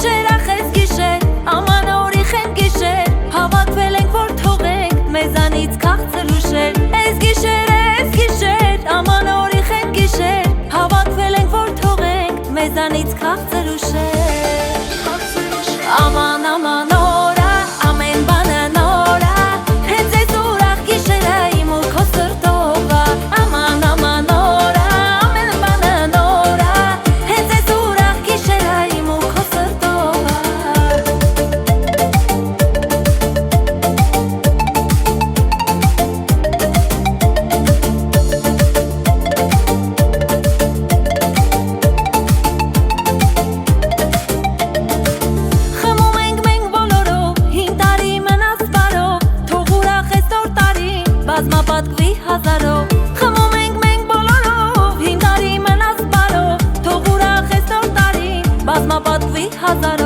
գիշեր, ախես գիշեր, աման օրիխ են գիշեր, հավաքվել ենք, որ թողենք մեզանից քաղցր ուշեր։ Այս գիշեր, աման օրիխ են գիշեր, հավաքվել ենք, որ թողենք մեզանից քաղցր ուշեր։ Աման աման օրա, ամեն բանը նորա, հենց այս ուրախ գիշերը իմ ու քո սրտով ա։ Աման աման օրա, ամեն բանը նորա, հենց այս ուրախ գիշերը իմ ու քո սրտով ա։ Խմում ենք մենք բոլորով, հին տարի մնաց բարով, թող ուրախ այս նոր տարին բազմապատկվի հազարով։ Խմում ենք մենք բոլորով, հին տարի մնաց բարով, թող ուրախ այս նոր տարին բազմապատկվի հազարով։